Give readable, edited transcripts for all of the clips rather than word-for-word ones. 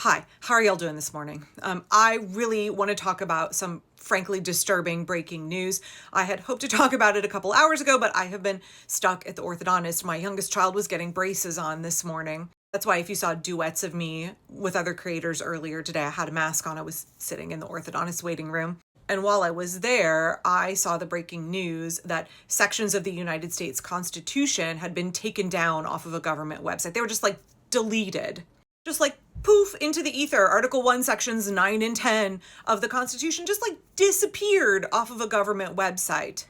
Hi, how are y'all doing this morning? I really want to talk about some frankly disturbing breaking news. I had hoped to talk about it a couple hours ago, but I have been stuck at the orthodontist. My youngest child was getting braces on this morning. That's why if you saw duets of me with other creators earlier today, I had a mask on. I was sitting in the orthodontist waiting room. And while I was there, I saw the breaking news that sections of the United States Constitution had been taken down off of a government website. They were just deleted. Just poof into the ether. Article 1, sections 9 and 10 of the Constitution just disappeared off of a government website.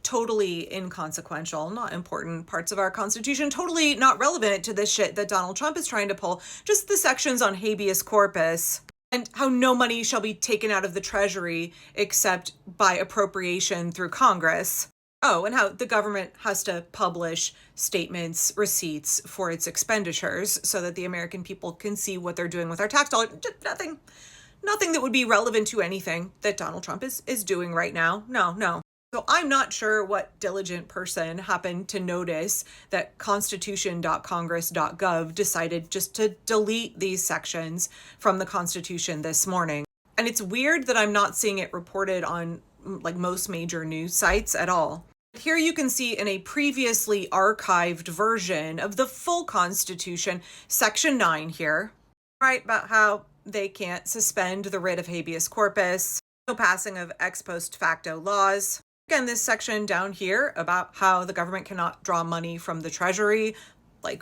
Totally inconsequential, not important parts of our Constitution, totally not relevant to this shit that Donald Trump is trying to pull. Just the sections on habeas corpus and how no money shall be taken out of the Treasury except by appropriation through Congress. Oh, and how the government has to publish statements, receipts for its expenditures so that the American people can see what they're doing with our tax dollars. Just nothing that would be relevant to anything that Donald Trump is doing right now. No. So I'm not sure what diligent person happened to notice that constitution.congress.gov decided just to delete these sections from the Constitution this morning. And it's weird that I'm not seeing it reported on most major news sites at all. Here you can see in a previously archived version of the full Constitution, Section 9 here, right, about how they can't suspend the writ of habeas corpus, no passing of ex post facto laws. Again, this section down here about how the government cannot draw money from the Treasury,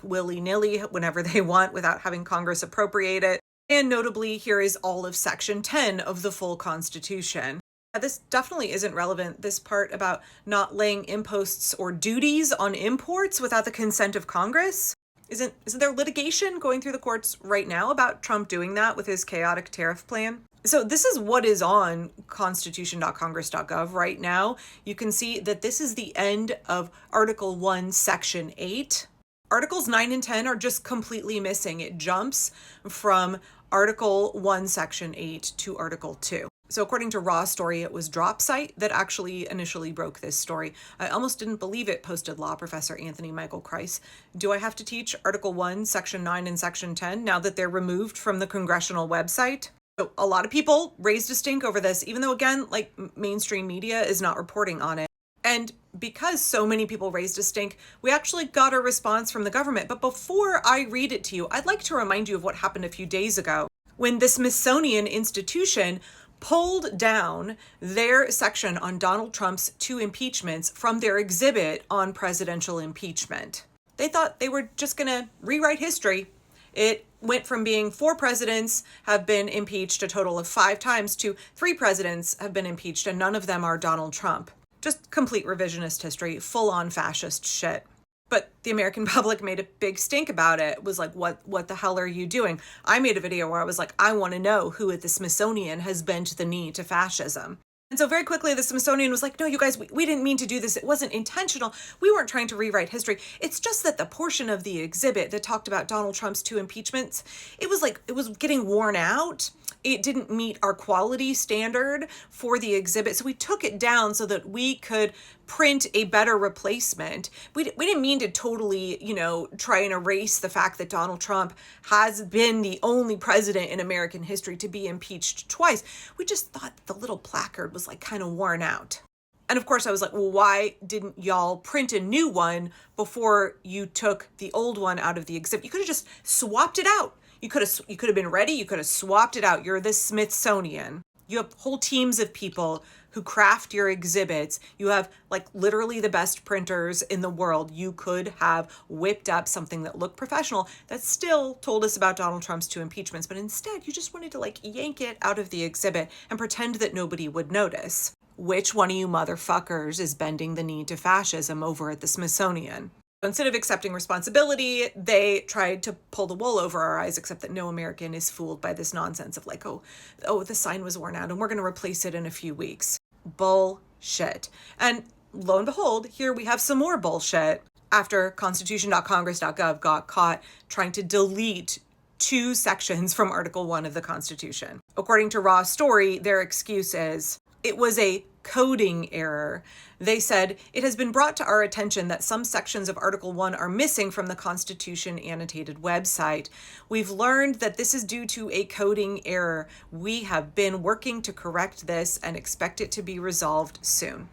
willy-nilly, whenever they want without having Congress appropriate it. And notably, here is all of Section 10 of the full Constitution. This definitely isn't relevant, this part about not laying imposts or duties on imports without the consent of Congress. Isn't there litigation going through the courts right now about Trump doing that with his chaotic tariff plan? So this is what is on constitution.congress.gov right now. You can see that this is the end of Article 1, Section 8. Articles 9 and 10 are just completely missing. It jumps from Article 1, Section 8 to Article 2. So according to Raw Story, it was DropSite that actually initially broke this story. I almost didn't believe it, posted law professor Anthony Michael Kreis. Do I have to teach Article 1, Section 9, and Section 10 now that they're removed from the congressional website? So a lot of people raised a stink over this, even though, again, mainstream media is not reporting on it. And because so many people raised a stink, we actually got a response from the government. But before I read it to you, I'd like to remind you of what happened a few days ago when the Smithsonian institution pulled down their section on Donald Trump's 2 impeachments from their exhibit on presidential impeachment. They thought they were just going to rewrite history. It went from being 4 presidents have been impeached a total of 5 times to 3 presidents have been impeached, and none of them are Donald Trump. Just complete revisionist history, full-on fascist shit. But the American public made a big stink about it. It was what the hell are you doing? I made a video where I was I want to know who at the Smithsonian has bent the knee to fascism. And so very quickly, the Smithsonian was no, you guys, we didn't mean to do this. It wasn't intentional. We weren't trying to rewrite history. It's just that the portion of the exhibit that talked about Donald Trump's 2 impeachments, it was getting worn out. It didn't meet our quality standard for the exhibit. So we took it down so that we could print a better replacement. We didn't mean to totally, try and erase the fact that Donald Trump has been the only president in American history to be impeached twice. We just thought the little placard was kind of worn out. And of course I was well, why didn't y'all print a new one before you took the old one out of the exhibit? You could have just swapped it out. You could have been ready. You could have swapped it out. You're the Smithsonian. You have whole teams of people who craft your exhibits. You have literally the best printers in the world. You could have whipped up something that looked professional that still told us about Donald Trump's 2 impeachments. But instead, you just wanted to yank it out of the exhibit and pretend that nobody would notice. Which one of you motherfuckers is bending the knee to fascism over at the Smithsonian? Instead of accepting responsibility, they tried to pull the wool over our eyes, except that no American is fooled by this nonsense of oh, the sign was worn out and we're going to replace it in a few weeks. Bullshit. And lo and behold, here we have some more bullshit after constitution.congress.gov got caught trying to delete 2 sections from Article 1 of the Constitution. According to Raw Story, their excuse is, it was a coding error. They said, "It has been brought to our attention that some sections of Article 1 are missing from the Constitution annotated website. We've learned that this is due to a coding error. We have been working to correct this and expect it to be resolved soon."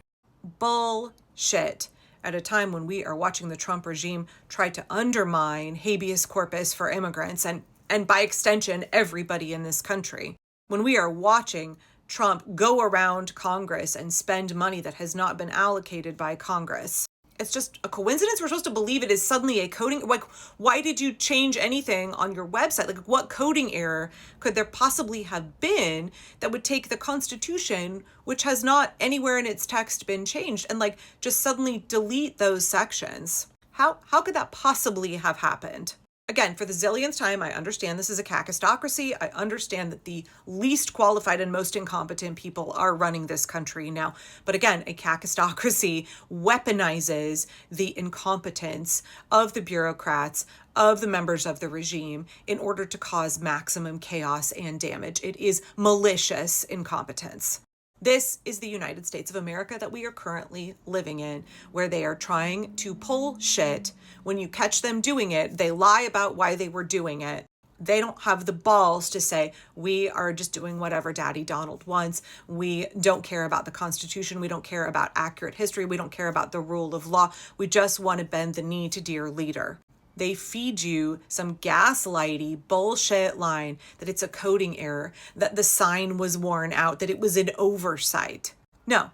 Bullshit. At a time when we are watching the Trump regime try to undermine habeas corpus for immigrants and by extension, everybody in this country. When we are watching Trump go around Congress and spend money that has not been allocated by Congress. It's just a coincidence. We're supposed to believe it is suddenly a coding. Like, why did you change anything on your website? Like, what coding error could there possibly have been that would take the Constitution, which has not anywhere in its text been changed, and like just suddenly delete those sections? How could that possibly have happened? Again, for the zillionth time, I understand this is a kakistocracy. I understand that the least qualified and most incompetent people are running this country now. But again, a kakistocracy weaponizes the incompetence of the bureaucrats, of the members of the regime, in order to cause maximum chaos and damage. It is malicious incompetence. This is the United States of America that we are currently living in, where they are trying to pull shit. When you catch them doing it, they lie about why they were doing it. They don't have the balls to say, we are just doing whatever Daddy Donald wants. We don't care about the Constitution. We don't care about accurate history. We don't care about the rule of law. We just want to bend the knee to dear leader. They feed you some gaslighty bullshit line that it's a coding error, that the sign was worn out, that it was an oversight. No,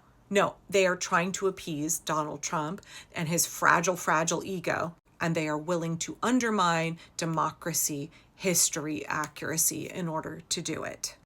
they are trying to appease Donald Trump and his fragile ego, and they are willing to undermine democracy, history, accuracy in order to do it.